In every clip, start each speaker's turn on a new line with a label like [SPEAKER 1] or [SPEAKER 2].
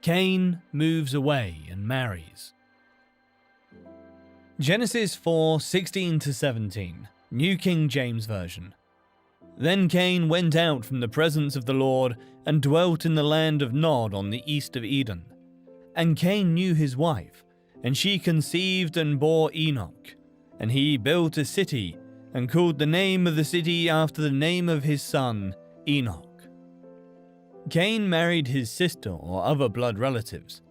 [SPEAKER 1] Cain moves away and marries. Genesis 4:16-17, New King James Version. Then Cain went out from the presence of the Lord and dwelt in the land of Nod on the east of Eden. And Cain knew his wife, and she conceived and bore Enoch. And he built a city, and called the name of the city after the name of his son, Enoch. Cain married his sister or other blood relatives.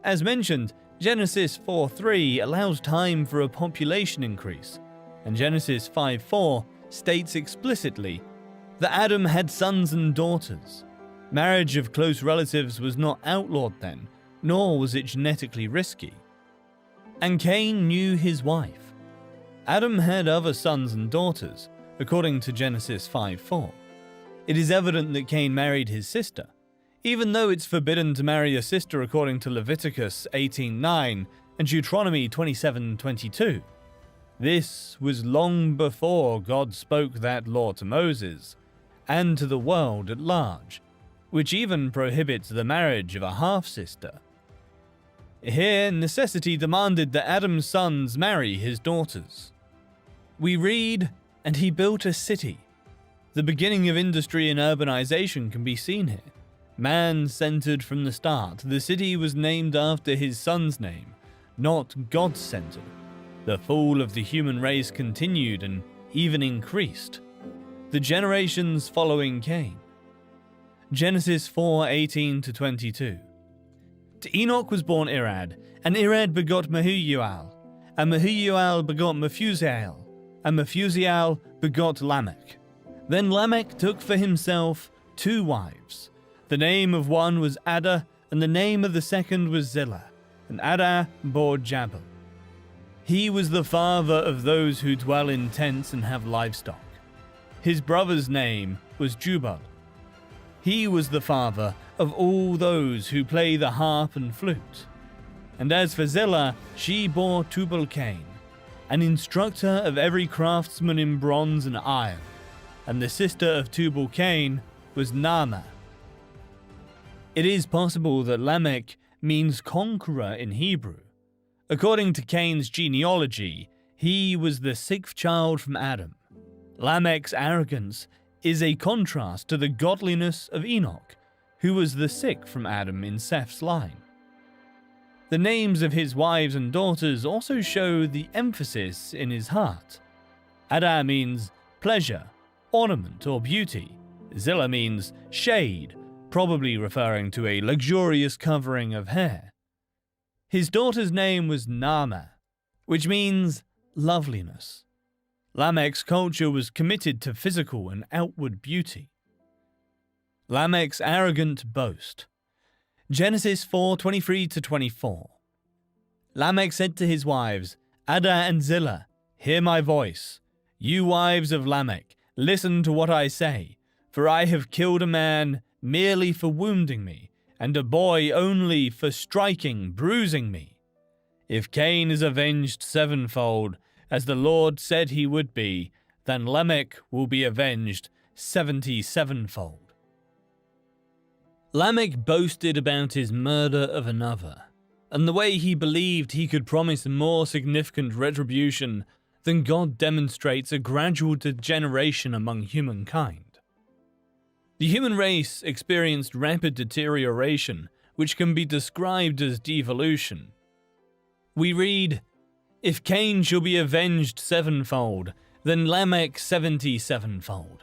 [SPEAKER 1] As mentioned, Genesis 4:3 allows time for a population increase, and Genesis 5:4 states explicitly that Adam had sons and daughters. Marriage of close relatives was not outlawed then, nor was it genetically risky. And Cain knew his wife. Adam had other sons and daughters, according to Genesis 5:4. It is evident that Cain married his sister, even though it's forbidden to marry a sister according to Leviticus 18:9 and Deuteronomy 27:22. This was long before God spoke that law to Moses, and to the world at large, which even prohibits the marriage of a half-sister. Here, necessity demanded that Adam's sons marry his daughters. We read, and he built a city. The beginning of industry and urbanization can be seen here. Man-centered from the start, the city was named after his son's name, not God-centered. The fall of the human race continued and even increased. The generations following Cain. Genesis 4:18-22. To Enoch was born Irad, and Irad begot Mehujael, and Mehujael begot Methusael, and Methusael begot Lamech. Then Lamech took for himself 2 wives. The name of one was Ada, and the name of the second was Zillah, and Ada bore Jabal. He was the father of those who dwell in tents and have livestock. His brother's name was Jubal. He was the father of all those who play the harp and flute. And as for Zillah, she bore Tubal-Cain, an instructor of every craftsman in bronze and iron, and the sister of Tubal-Cain was Naamah. It is possible that Lamech means conqueror in Hebrew. According to Cain's genealogy, he was the 6th child from Adam. Lamech's arrogance is a contrast to the godliness of Enoch, who was the 6th from Adam in Seth's line. The names of his wives and daughters also show the emphasis in his heart. Ada means pleasure, ornament, or beauty. Zillah means shade, probably referring to a luxurious covering of hair. His daughter's name was Naamah, which means loveliness. Lamech's culture was committed to physical and outward beauty. Lamech's arrogant boast. Genesis 4:23-24. Lamech said to his wives, Ada and Zillah, hear my voice. You wives of Lamech, listen to what I say, for I have killed a man merely for wounding me, and a boy only for striking, bruising me. If Cain is avenged 7-fold, as the Lord said he would be, then Lamech will be avenged 77-fold. Lamech boasted about his murder of another, and the way he believed he could promise more significant retribution than God demonstrates a gradual degeneration among humankind. The human race experienced rapid deterioration, which can be described as devolution. We read, if Cain shall be avenged 7-fold, then Lamech 77-fold.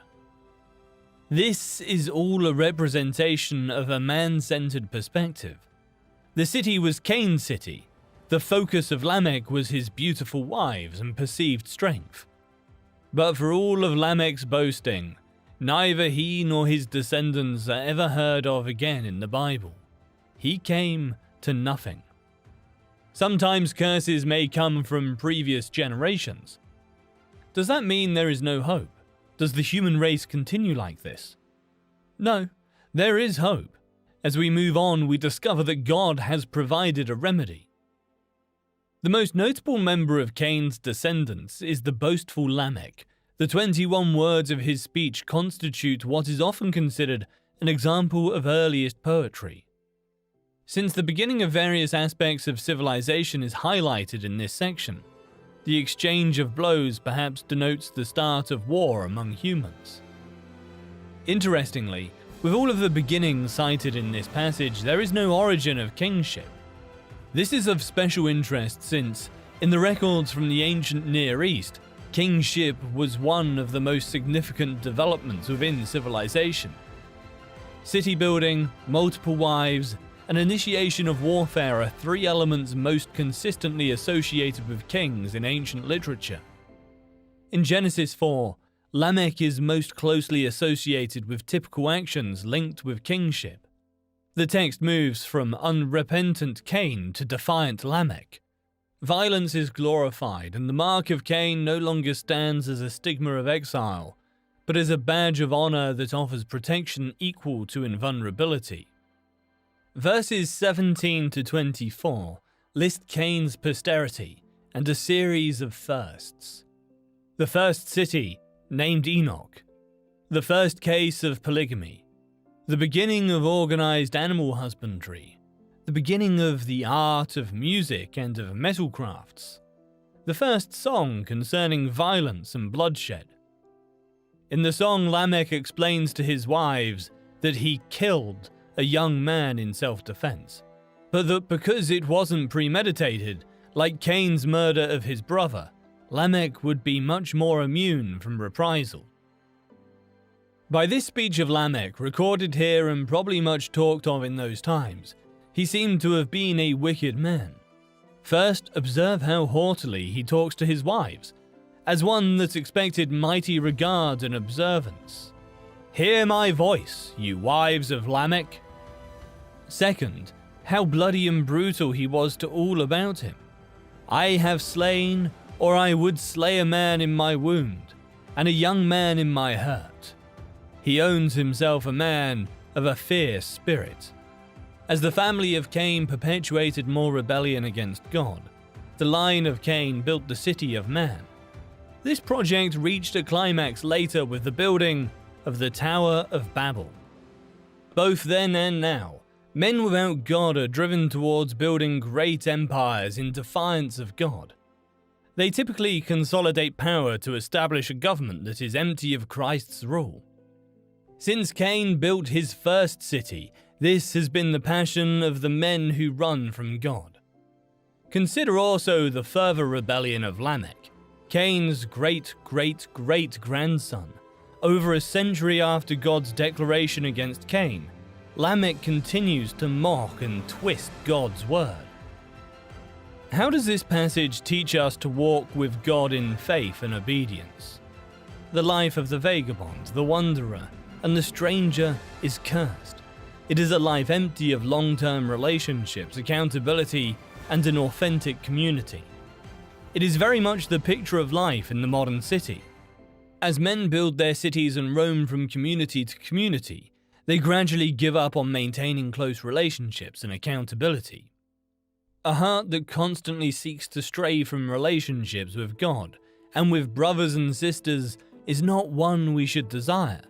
[SPEAKER 1] This is all a representation of a man-centered perspective. The city was Cain's city. The focus of Lamech was his beautiful wives and perceived strength. But for all of Lamech's boasting, neither he nor his descendants are ever heard of again in the Bible. He came to nothing. Sometimes curses may come from previous generations. Does that mean there is no hope? Does the human race continue like this? No, there is hope. As we move on, we discover that God has provided a remedy. The most notable member of Cain's descendants is the boastful Lamech. The 21 words of his speech constitute what is often considered an example of earliest poetry. Since the beginning of various aspects of civilization is highlighted in this section, the exchange of blows perhaps denotes the start of war among humans. Interestingly, with all of the beginnings cited in this passage, there is no origin of kingship. This is of special interest since, in the records from the ancient Near East, kingship was one of the most significant developments within civilization. City building, multiple wives, and initiation of warfare are three elements most consistently associated with kings in ancient literature. In Genesis 4, Lamech is most closely associated with typical actions linked with kingship. The text moves from unrepentant Cain to defiant Lamech. Violence is glorified, and the mark of Cain no longer stands as a stigma of exile, but as a badge of honor that offers protection equal to invulnerability. Verses 17 to 24 list Cain's posterity and a series of firsts. The first city, named Enoch. The first case of polygamy. The beginning of organized animal husbandry. The beginning of the art of music and of metal crafts. The first song concerning violence and bloodshed. In the song, Lamech explains to his wives that he killed a young man in self-defense, but that because it wasn't premeditated, like Cain's murder of his brother, Lamech would be much more immune from reprisal. By this speech of Lamech, recorded here and probably much talked of in those times, he seemed to have been a wicked man. First, observe how haughtily he talks to his wives, as one that expected mighty regard and observance. Hear my voice, you wives of Lamech. Second, how bloody and brutal he was to all about him. I have slain, or I would slay a man in my wound, and a young man in my hurt. He owns himself a man of a fierce spirit. As the family of Cain perpetuated more rebellion against God, the line of Cain built the city of man. This project reached a climax later with the building of the Tower of Babel. Both then and now, men without God are driven towards building great empires in defiance of God. They typically consolidate power to establish a government that is empty of Christ's rule. Since Cain built his first city, this has been the passion of the men who run from God. Consider also the further rebellion of Lamech, Cain's great-great-great-grandson. Over a century after God's declaration against Cain, Lamech continues to mock and twist God's word. How does this passage teach us to walk with God in faith and obedience? The life of the vagabond, the wanderer, and the stranger is cursed. It is a life empty of long-term relationships, accountability, and an authentic community. It is very much the picture of life in the modern city. As men build their cities and roam from community to community, they gradually give up on maintaining close relationships and accountability. A heart that constantly seeks to stray from relationships with God and with brothers and sisters is not one we should desire.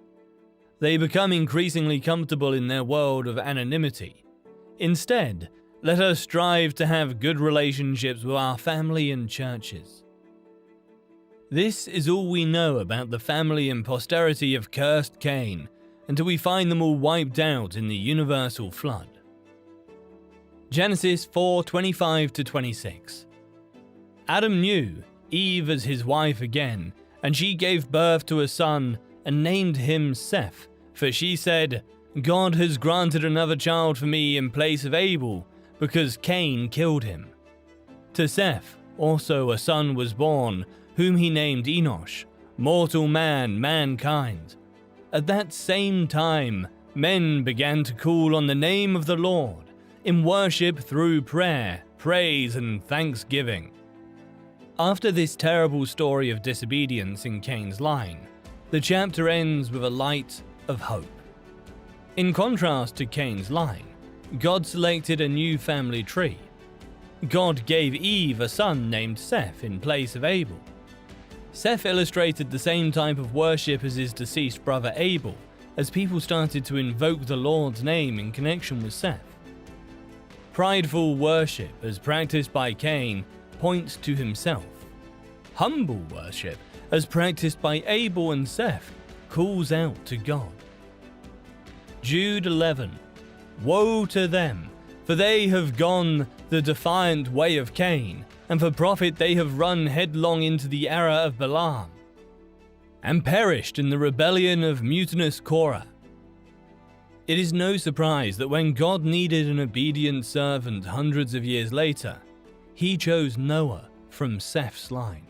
[SPEAKER 1] They become increasingly comfortable in their world of anonymity. Instead, let us strive to have good relationships with our family and churches. This is all we know about the family and posterity of cursed Cain until we find them all wiped out in the universal flood. Genesis 4:25-26. Adam knew Eve as his wife again, and she gave birth to a son and named him Seth, for she said, God has granted another child for me in place of Abel, because Cain killed him. To Seth also a son was born, whom he named Enosh, mortal man, mankind. At that same time, men began to call on the name of the Lord, in worship through prayer, praise, and thanksgiving. After this terrible story of disobedience in Cain's line, the chapter ends with a light of hope. In contrast to Cain's line, God selected a new family tree. God gave Eve a son named Seth in place of Abel. Seth illustrated the same type of worship as his deceased brother Abel, as people started to invoke the Lord's name in connection with Seth. Prideful worship, as practiced by Cain, points to himself. Humble worship, as practiced by Abel and Seth, calls out to God. Jude 11. Woe to them, for they have gone the defiant way of Cain, and for profit they have run headlong into the error of Balaam, and perished in the rebellion of mutinous Korah. It is no surprise that when God needed an obedient servant hundreds of years later, he chose Noah from Seth's line.